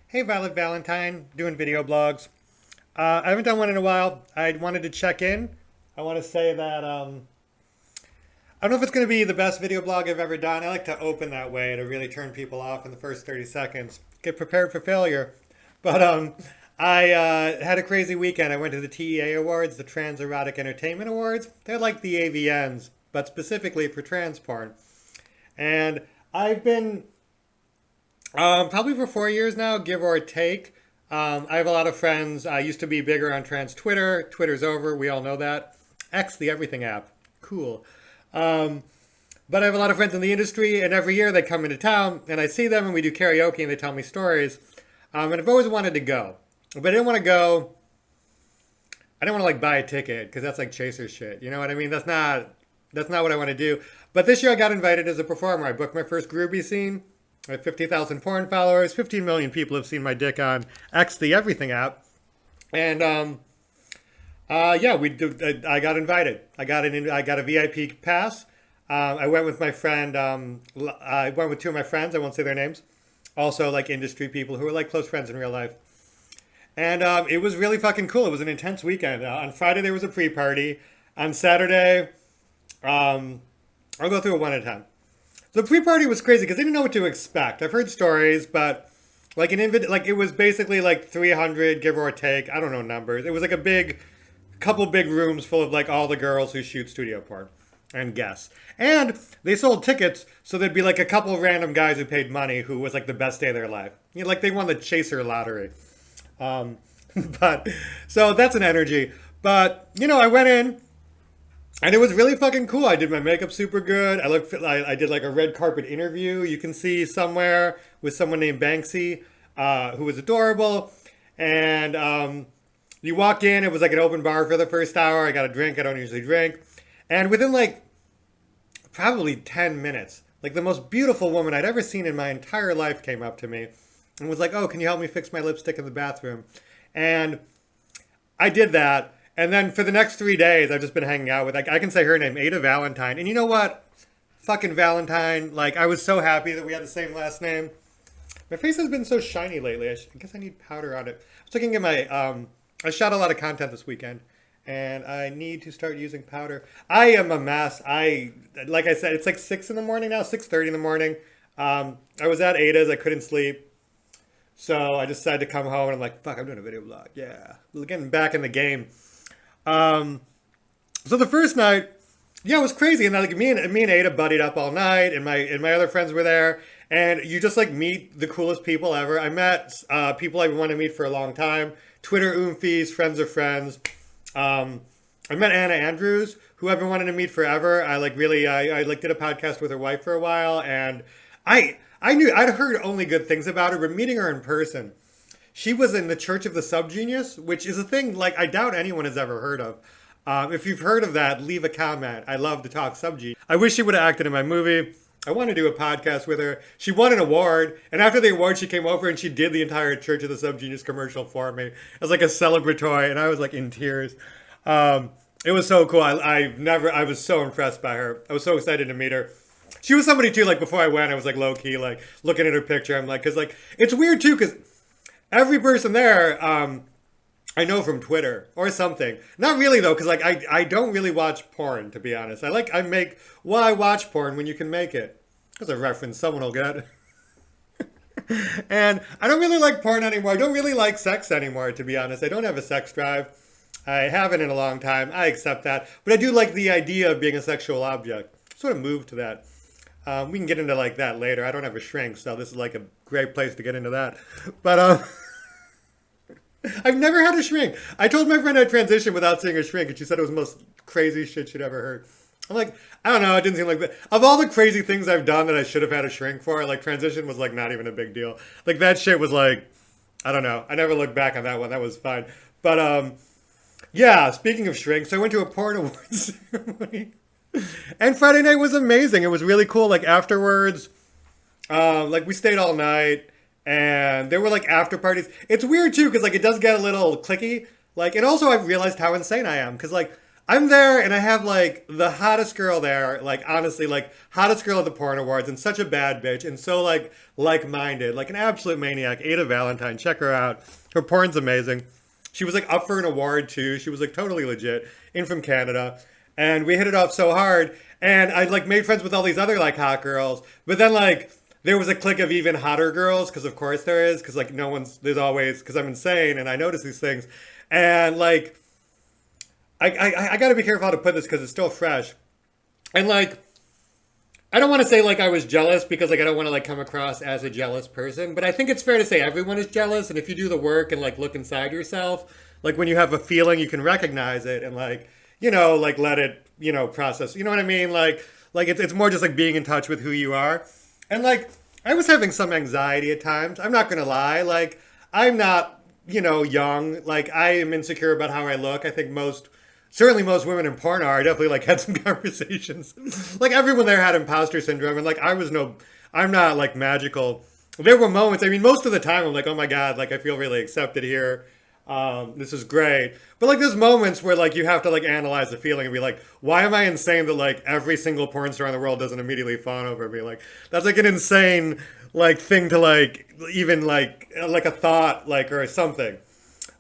Hey, Violet Valentine, doing video blogs. I haven't done one in a while. I wanted to check in. I want to say that I don't know if it's going to be the best video blog I've ever done. I like to open that way to really turn people off in the first 30 seconds. Get prepared for failure. But I had a crazy weekend. I went to the TEA Awards, the Trans Erotic Entertainment Awards. They're like the AVNs, but specifically for trans porn. And I've been probably for 4 years now, give or take. I have a lot of friends. I used to be bigger on trans Twitter. Twitter's over. We all know that. X, the everything app. Cool. Um, but I have a lot of friends in the industry, and every year they come into town, and I see them, and we do karaoke, and they tell me stories. And I've always wanted to go, but I didn't want to go. I didn't want to like buy a ticket because that's like chaser shit. You know what I mean? That's not what I want to do. But this year I got invited as a performer. I booked my first groupie scene. I have 50,000 porn followers. 15 million people have seen my dick on X, the everything app. And yeah, we do. I got invited. I got a VIP pass. I went with my friend. I went with two of my friends. I won't say their names. Also, like industry people who are like close friends in real life. And it was really fucking cool. It was an intense weekend. On Friday there was a pre-party. On Saturday, I'll go through it one at a time. The pre-party was crazy because I didn't know what to expect. I've heard stories, but like like it was basically like 300 give or take. I don't know numbers. It was like a couple big rooms full of like all the girls who shoot studio porn and guests. And they sold tickets, so there'd be like a couple random guys who paid money who was like the best day of their life. You know, like they won the Chaser lottery. Um, but so that's an energy. But you know, I went in. And it was really fucking cool. I did my makeup super good. I did like a red carpet interview you can see somewhere with someone named Banksy, who was adorable. And you walk in, it was like an open bar for the first hour. I got a drink. I don't usually drink. And within like probably 10 minutes, like the most beautiful woman I'd ever seen in my entire life came up to me and was like, "Oh, can you help me fix my lipstick in the bathroom?" And I did that. And then for the next 3 days, I've just been hanging out with, like, I can say her name, Ada Valentine. And you know what? Fucking Valentine. Like, I was so happy that we had the same last name. My face has been so shiny lately. I guess I need powder on it. I was looking at my, I shot a lot of content this weekend. And I need to start using powder. I am a mess. Like I said, it's like 6 in the morning now, 6:30 in the morning. I was at Ada's. I couldn't sleep. So I decided to come home and I'm like, fuck, I'm doing a video blog. Yeah. Getting back in the game. Um, so the first night, yeah, it was crazy. And like me and Ada buddied up all night, and my other friends were there. And you just like meet the coolest people ever. I met people I've wanted to meet for a long time. Twitter oomfies, friends of friends. I met Anna Andrews, who I've been wanting to meet forever. I like did a podcast with her wife for a while, and I'd heard only good things about her, but meeting her in person. She was in the Church of the Subgenius, which is a thing like I doubt anyone has ever heard of. If you've heard of that, leave a comment. I love to talk subgenius. I wish she would have acted in my movie. I want to do a podcast with her. She won an award, and after the award, she came over and she did the entire Church of the Subgenius commercial for me as like a celebratory, and I was like in tears. It was so cool. I was so impressed by her. I was so excited to meet her. She was somebody too. Like before I went, I was like low key, like looking at her picture. I'm like, cause like it's weird too, cause every person there, I know from Twitter or something. Not really though, because like I don't really watch porn, to be honest. I watch porn when you can make it. That's a reference someone will get. And I don't really like porn anymore. I don't really like sex anymore, to be honest. I don't have a sex drive. I haven't in a long time. I accept that. But I do like the idea of being a sexual object. Sort of moved to that. We can get into like that later. I don't have a shrink, so this is like a great place to get into that. But I've never had a shrink. I told my friend I'd transition without seeing a shrink, and she said it was the most crazy shit she'd ever heard. I'm like, I don't know, it didn't seem like that. Of all the crazy things I've done that I should have had a shrink for, like transition was like not even a big deal. Like that shit was like, I don't know. I never looked back on that one. That was fine. But yeah, speaking of shrinks, I went to a porn awards ceremony. And Friday night was amazing. It was really cool. Like afterwards, like we stayed all night. And there were like after parties. It's weird too, because like it does get a little clicky. Like, and also I've realized how insane I am. Because like I'm there and I have like the hottest girl there, like honestly, like hottest girl at the porn awards and such a bad bitch and so like-minded, like an absolute maniac. Ada Valentine, check her out. Her porn's amazing. She was like up for an award too. She was like totally legit, in from Canada. And we hit it off so hard. And I like made friends with all these other like hot girls. But then like there was a clique of even hotter girls, because of course there is, because like no one's, there's always, because I'm insane and I notice these things. And like I got to be careful how to put this because it's still fresh. And like, I don't want to say like I was jealous because like I don't want to like come across as a jealous person, but I think it's fair to say everyone is jealous. And if you do the work and like look inside yourself, like when you have a feeling, you can recognize it and like, like let it, process. You know what I mean? Like it's more just like being in touch with who you are. And like, I was having some anxiety at times. I'm not going to lie. Like, I'm not, young. Like, I am insecure about how I look. I think certainly most women in porn are. I definitely like had some conversations. Like everyone there had imposter syndrome, and like I'm not like magical. There were moments. I mean, most of the time I'm like, oh my god, like I feel really accepted here. This is great. But like there's moments where like you have to like analyze the feeling and be like, why am I insane that like every single porn star in the world doesn't immediately fawn over me? Like that's like an insane like thing to like even like a thought like or something.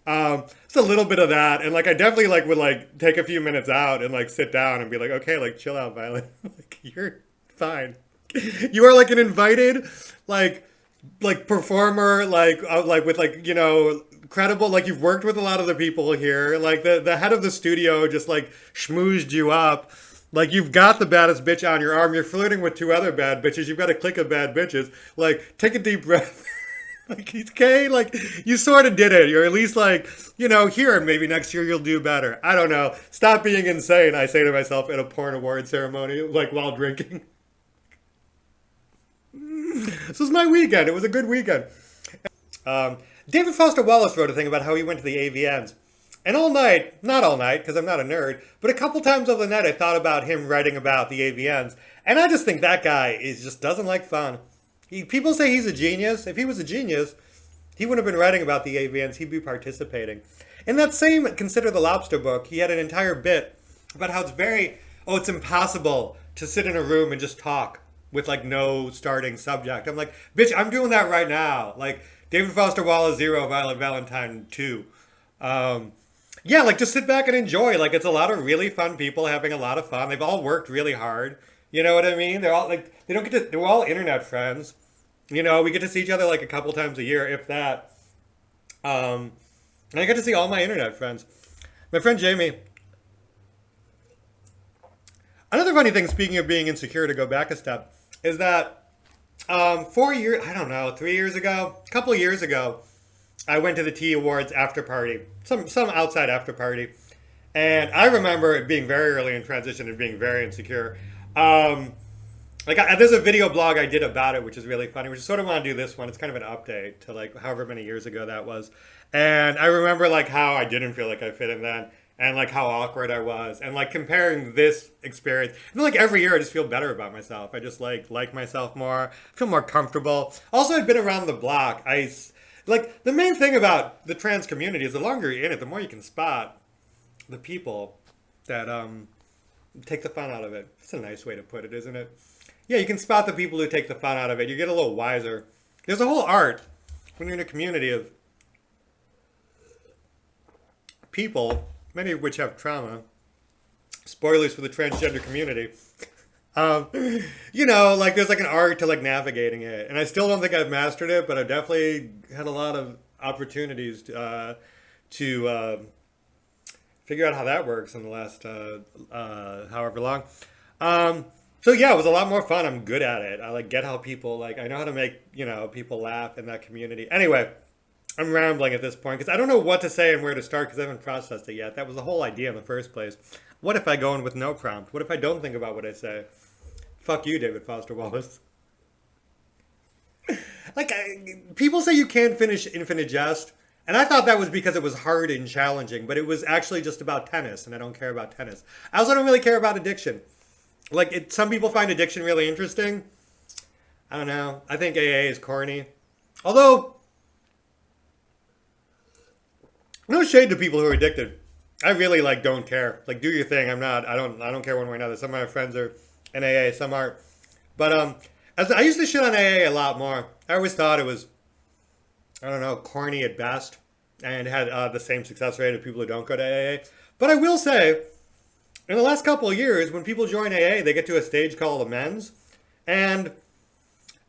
It's a little bit of that, and like I definitely like would like take a few minutes out and like sit down and be like, okay, like chill out, Violet. Like you're fine. You are like an invited, like performer, like with like credible. Like you've worked with a lot of the people here. Like the head of the studio just like schmoozed you up. Like you've got the baddest bitch on your arm. You're flirting with two other bad bitches. You've got a clique of bad bitches. Like take a deep breath. Like, okay, like, you sort of did it. You're at least like, here, maybe next year you'll do better. I don't know. Stop being insane, I say to myself at a porn award ceremony, like, while drinking. This was my weekend. It was a good weekend. David Foster Wallace wrote a thing about how he went to the AVNs. And all night, not all night, because I'm not a nerd, but a couple times over the night I thought about him writing about the AVNs. And I just think that guy just doesn't like fun. People say he's a genius. If he was a genius, he wouldn't have been writing about the AVNs. He'd be participating. In that same Consider the Lobster book, he had an entire bit about how it's impossible to sit in a room and just talk with like no starting subject. I'm like, bitch, I'm doing that right now. Like David Foster Wallace 0, Violet Valentine 2. Yeah, like just sit back and enjoy. Like it's a lot of really fun people having a lot of fun. They've all worked really hard. You know what I mean? They're all like, they're all internet friends. We get to see each other like a couple times a year, if that. And I get to see all my internet friends. My friend Jamie. Another funny thing, speaking of being insecure, to go back a step, is that 3 years ago, a couple of years ago, I went to the T Awards after party, some outside after party. And I remember it being very early in transition and being very insecure. There's a video blog I did about it, which is really funny. We just sort of want to do this one. It's kind of an update to like however many years ago that was. And I remember like how I didn't feel like I fit in then, and like how awkward I was, and like comparing this experience. And like every year I just feel better about myself. I just like myself more, feel more comfortable. Also, I've been around the block. Like the main thing about the trans community is the longer you're in it, the more you can spot the people that take the fun out of it. That's a nice way to put it, isn't it? Yeah, you can spot the people who take the fun out of it. You get a little wiser. There's a whole art when you're in a community of people, many of which have trauma. Spoilers for the transgender community. Like there's like an art to like navigating it. And I still don't think I've mastered it, but I've definitely had a lot of opportunities to figure out how that works in the last however long. So yeah, it was a lot more fun. I'm good at it. I like get how people like, I know how to make, people laugh in that community. Anyway, I'm rambling at this point because I don't know what to say and where to start because I haven't processed it yet. That was the whole idea in the first place. What if I go in with no prompt? What if I don't think about what I say? Fuck you, David Foster Wallace. People say you can't finish Infinite Jest. And I thought that was because it was hard and challenging, but it was actually just about tennis, and I don't care about tennis. I also don't really care about addiction. Some people find addiction really interesting. I don't know. I think AA is corny. Although, no shade to people who are addicted. I really like don't care. Like do your thing. I don't care one way or another. Some of my friends are in AA, some aren't. But as I used to shit on AA a lot more. I always thought it was, I don't know, corny at best, and had the same success rate of people who don't go to AA. But I will say, in the last couple of years, when people join AA, they get to a stage called amends, and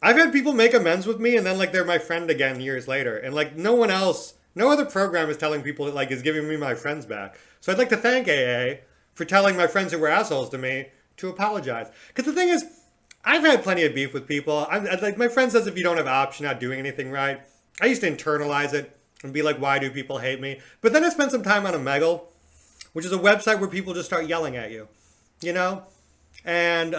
I've had people make amends with me, and then like they're my friend again years later, and like no one else, no other program is telling people that like is giving me my friends back. So I'd like to thank AA for telling my friends who were assholes to me to apologize. Because the thing is, I've had plenty of beef with people. Like my friend says, if you don't have option, not doing anything right. I used to internalize it and be like, why do people hate me? But then I spent some time on Omegle, which is a website where people just start yelling at you, you know? And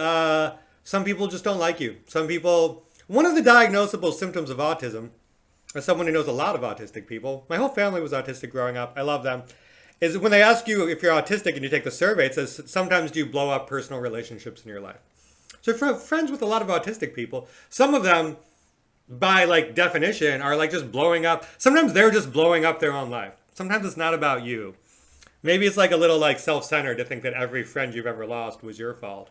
some people just don't like you. Some people, one of the diagnosable symptoms of autism, as someone who knows a lot of autistic people, my whole family was autistic growing up, I love them, is when they ask you if you're autistic and you take the survey, it says, sometimes do you blow up personal relationships in your life? So for friends with a lot of autistic people, some of them, by like definition, are like just blowing up. Sometimes they're just blowing up their own life. Sometimes it's not about you. Maybe it's like a little like self-centered to think that every friend you've ever lost was your fault.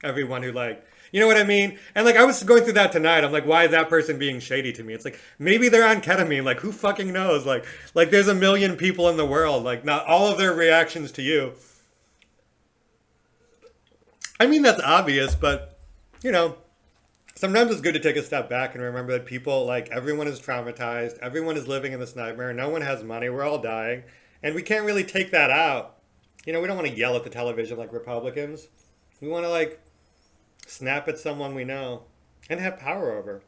Everyone who like, you know what I mean? And like I was going through that tonight. I'm like, why is that person being shady to me? It's like maybe they're on ketamine. Like who fucking knows? Like there's a million people in the world. Like not all of their reactions to you. I mean that's obvious, but you know, sometimes it's good to take a step back and remember that people, like, everyone is traumatized. Everyone is living in this nightmare. No one has money. We're all dying. And we can't really take that out. You know, we don't want to yell at the television like Republicans. We want to, like, snap at someone we know and have power over.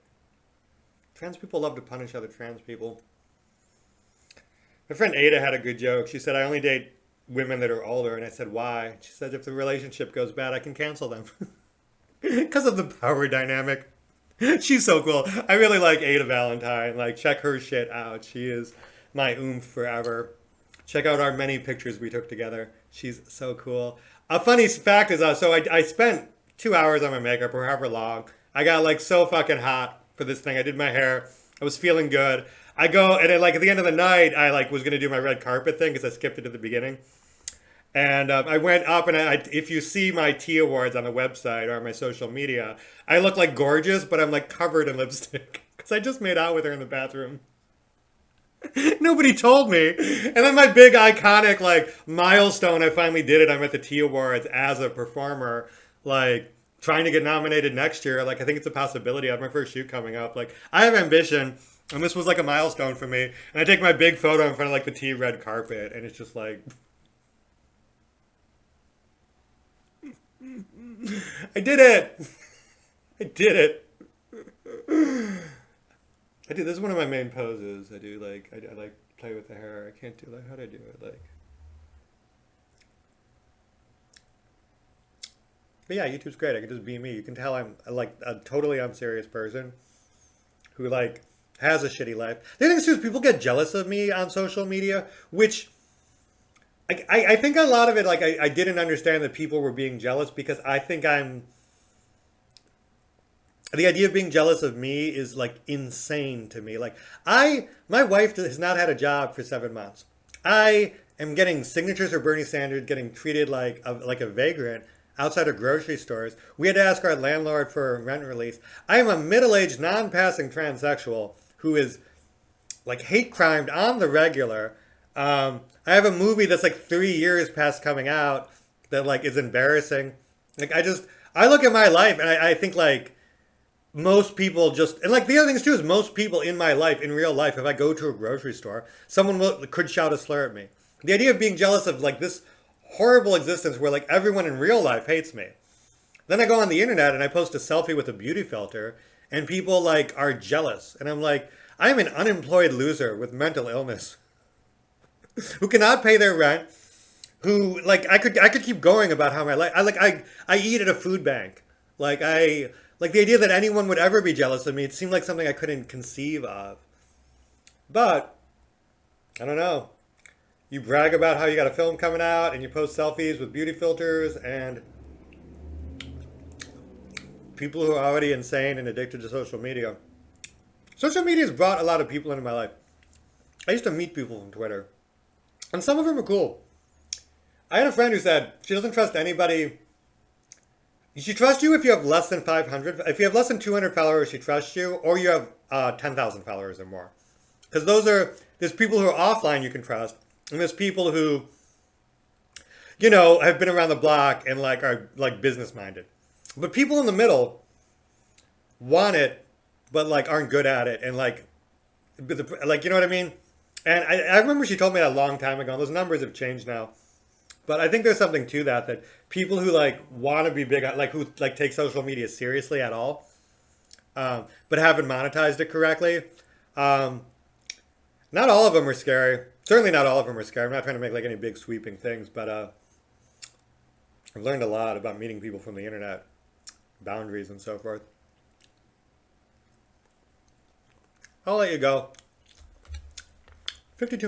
Trans people love to punish other trans people. My friend Ada had a good joke. She said, I only date women that are older. And I said, why? She said, if the relationship goes bad, I can cancel them. Because of the power dynamic. She's so cool. I really like Ada Valentine. Like, check her shit out. She is my oomph forever. Check out our many pictures we took together. She's so cool. A funny fact is, so I spent 2 hours on my makeup, or however long. I got, like, so fucking hot for this thing. I did my hair. I was feeling good. I go, and then, like, at the end of the night, I, like, was going to do my red carpet thing, because I skipped it at the beginning. And I went up, and if you see my tea awards on the website or on my social media, I look like gorgeous, but I'm like covered in lipstick because I just made out with her in the bathroom. Nobody told me. And then my big iconic like milestone, I finally did it. I'm at the tea awards as a performer, like trying to get nominated next year. Like I think it's a possibility. I have my first shoot coming up. Like I have ambition, and this was like a milestone for me. And I take my big photo in front of like the tea red carpet, and it's just like. I did it! I did it! I do. This is one of my main poses. I do like I like play with the hair. I can't do like how do I do it like. But yeah, YouTube's great. I can just be me. You can tell I'm like a totally unserious person who like has a shitty life. The thing is, people get jealous of me on social media, which. I think a lot of it, like, I didn't understand that people were being jealous because I think the idea of being jealous of me is, like, insane to me. Like, my wife has not had a job for 7 months. I am getting signatures for Bernie Sanders, getting treated like a vagrant outside of grocery stores. We had to ask our landlord for rent release. I am a middle-aged, non-passing transsexual who is, like, hate crimed on the regular. I have a movie that's like 3 years past coming out that like is embarrassing. Like I look at my life and I think like most people just, and like the other things too is most people in my life, in real life, if I go to a grocery store, someone could shout a slur at me. The idea of being jealous of like this horrible existence where like everyone in real life hates me. Then I go on the internet and I post a selfie with a beauty filter and people like are jealous. And I'm like, I am an unemployed loser with mental illness. Who cannot pay their rent, who like I could keep going about how my life I eat at a food bank. Like the idea that anyone would ever be jealous of me, it seemed like something I couldn't conceive of. But I don't know. You brag about how you got a film coming out and you post selfies with beauty filters and people who are already insane and addicted to social media. Social media has brought a lot of people into my life. I used to meet people on Twitter. And some of them are cool. I had a friend who said she doesn't trust anybody. She trusts you if you have less than 500. If you have less than 200 followers, she trusts you, or you have 10,000 followers or more. Because there's people who are offline you can trust, and there's people who, have been around the block and like are like business minded. But people in the middle want it, but like aren't good at it, and like you know what I mean. And I remember she told me that a long time ago. Those numbers have changed now. But I think there's something to that, that people who like want to be big, like who like take social media seriously at all, but haven't monetized it correctly. Um, Not all of them are scary. Certainly not all of them are scary. I'm not trying to make like any big sweeping things, but I've learned a lot about meeting people from the internet, boundaries and so forth. I'll let you go. 52